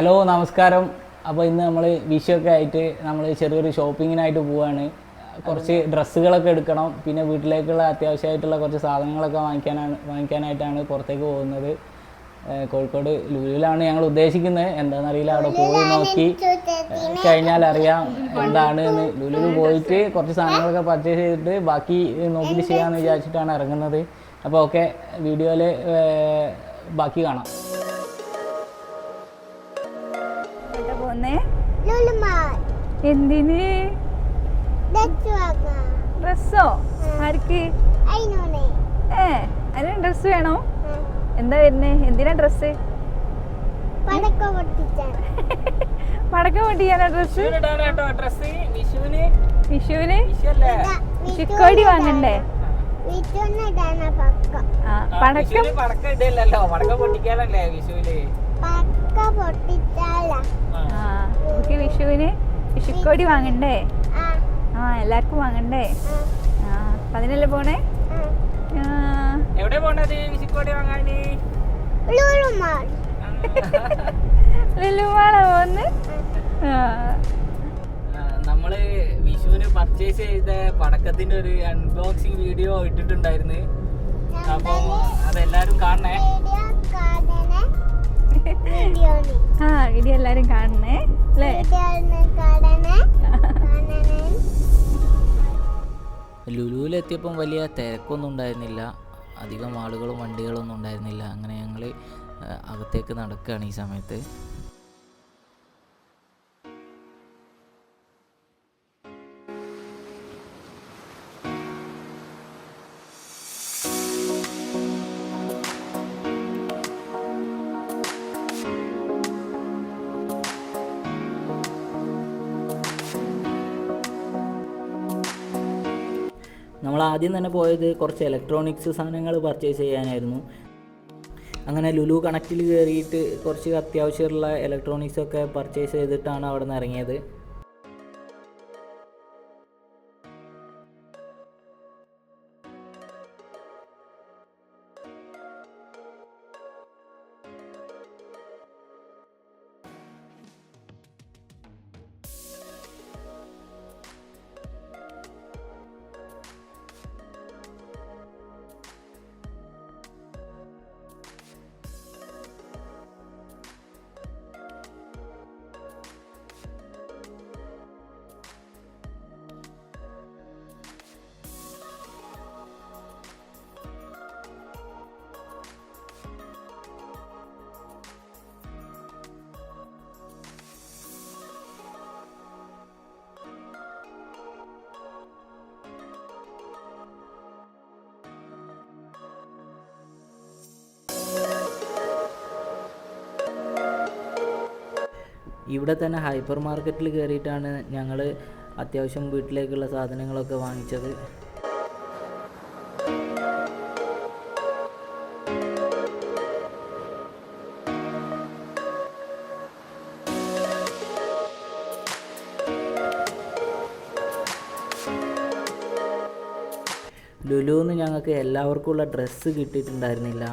Hello നമസ്കാരം. അപ്പോൾ ഇന്ന് നമ്മൾ വിഷുവൊക്കെ ആയിട്ട് നമ്മൾ ചെറിയൊരു ഷോപ്പിങ്ങിനായിട്ട് പോവുകയാണ്. കുറച്ച് ഡ്രസ്സുകളൊക്കെ എടുക്കണം, പിന്നെ വീട്ടിലേക്കുള്ള അത്യാവശ്യമായിട്ടുള്ള കുറച്ച് സാധനങ്ങളൊക്കെ വാങ്ങിക്കാനായിട്ടാണ് പുറത്തേക്ക് പോകുന്നത്. കോഴിക്കോട് ലുലുവിലാണ് ഞങ്ങൾ ഉദ്ദേശിക്കുന്നത്. എന്താണെന്നറിയില്ല, അവിടെ പോയി നോക്കി കഴിഞ്ഞാൽ അറിയാം എന്താണ് എന്ന്. ലുലുവിൽ പോയിട്ട് കുറച്ച് സാധനങ്ങളൊക്കെ പർച്ചേസ് ചെയ്തിട്ട് ബാക്കി നോക്കിയിട്ട് ചെയ്യാമെന്ന് വിചാരിച്ചിട്ടാണ് ഇറങ്ങുന്നത്. അപ്പോൾ ഓക്കെ, വീഡിയോയിൽ ബാക്കി കാണാം. എന്തിന്? ഡ്രസ്സോ? ആർക്ക്? അതിന് ഡ്രസ് വേണോ? എന്താ വരുന്നേ? എന്തിനാ ഡ്രസ്? പടക്കം പൊട്ടിക്കാനാ ഡ്രസ്? വിഷുവിന് ചിക്കോടി വാങ്ങണ്ടേ? പടക്കം നമുക്ക് വിഷുവിന് വിഷുക്കോടി വാങ്ങണ്ടേ? എല്ലാവർക്കും വാങ്ങണ്ടേ? അതിനല്ലേ പോണേ? എവിടെ പോണത് വിഷുക്കോടി വാങ്ങാന്? ലുലുമാളാ പോന്ന്. നമ്മള് വിഷുവിന് പർച്ചേസ് ചെയ്ത പടക്കത്തിന്റെ ഒരു അൺബോക്സിങ് വീഡിയോ ഇട്ടിട്ടുണ്ടായിരുന്നു. അപ്പൊ അതെല്ലാരും കാണണേ. വീഡിയോ എല്ലാരും കാണണേ അല്ലേ? ലുലുവിലെത്തിയപ്പം വലിയ തിരക്കൊന്നും ഉണ്ടായിരുന്നില്ല, അധികം ആളുകളും വണ്ടികളൊന്നും ഉണ്ടായിരുന്നില്ല. അങ്ങനെ ഞങ്ങൾ അകത്തേക്ക് നടക്കുകയാണ് ഈ സമയത്ത്. നമ്മൾ ആദ്യം തന്നെ പോയത് കുറച്ച് ഇലക്ട്രോണിക്സ് സാധനങ്ങൾ പർച്ചേസ് ചെയ്യാനായിരുന്നു. അങ്ങനെ ലുലു കണക്റ്റിൽ കയറിയിട്ട് കുറച്ച് അത്യാവശ്യമുള്ള ഇലക്ട്രോണിക്സൊക്കെ പർച്ചേസ് ചെയ്തിട്ടാണ് അവിടെ നിന്ന് ഇറങ്ങിയത്. ഇവിടെ തന്നെ ഹൈപ്പർ മാർക്കറ്റിൽ കയറിയിട്ടാണ് ഞങ്ങൾ അത്യാവശ്യം വീട്ടിലേക്കുള്ള സാധനങ്ങളൊക്കെ വാങ്ങിച്ചത്. ലുലുവിന്ന് ഞങ്ങൾക്ക് എല്ലാവർക്കുമുള്ള ഡ്രസ്സ് കിട്ടിയിട്ടുണ്ടായിരുന്നില്ല.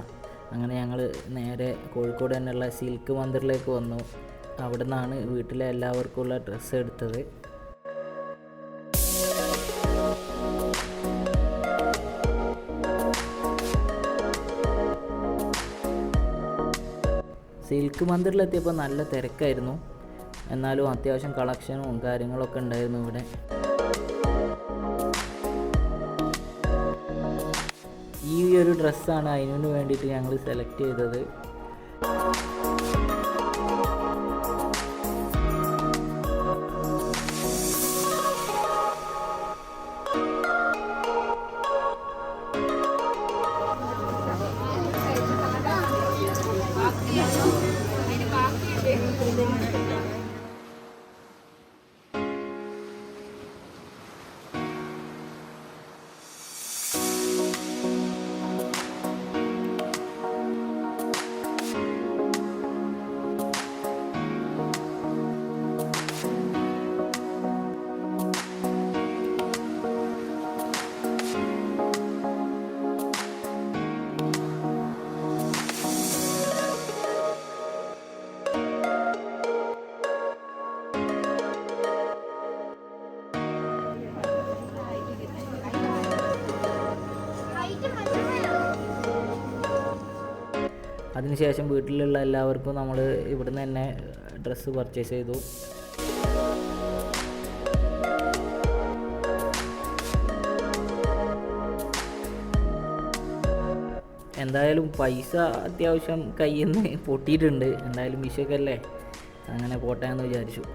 അങ്ങനെ ഞങ്ങൾ നേരെ കോഴിക്കോട് തന്നെയുള്ള സിൽക്ക് മന്ദിറിലേക്ക് വന്നു. അവിടെ നിന്നാണ് വീട്ടിലെ എല്ലാവർക്കുമുള്ള ഡ്രസ്സ് എടുത്തത്. സിൽക്ക് മന്ദിറിലെത്തിയപ്പോൾ നല്ല തിരക്കായിരുന്നു, എന്നാലും അത്യാവശ്യം കളക്ഷനും കാര്യങ്ങളൊക്കെ ഉണ്ടായിരുന്നു ഇവിടെ. ഈ ഒരു ഡ്രസ്സാണ് അതിനു വേണ്ടിയിട്ട് ഞങ്ങൾ സെലക്ട് ചെയ്തത്. അതിനുശേഷം വീട്ടിലുള്ള എല്ലാവർക്കും നമ്മൾ ഇവിടുന്ന് തന്നെ ഡ്രസ്സ് പർച്ചേസ് ചെയ്തു. എന്തായാലും പൈസ അത്യാവശ്യം കയ്യിൽ നിന്ന് പൊട്ടിയിട്ടുണ്ട്. എന്തായാലും വിഷയൊക്കെയല്ലേ, അങ്ങനെ പോട്ടെ എന്ന് വിചാരിച്ചു.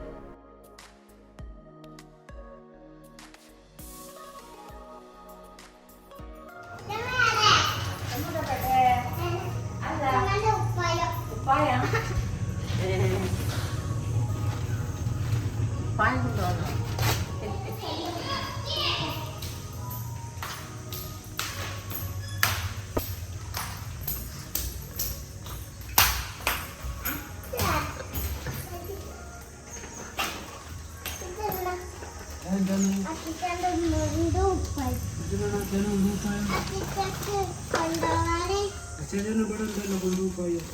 Saya nak berada dalam rumah yang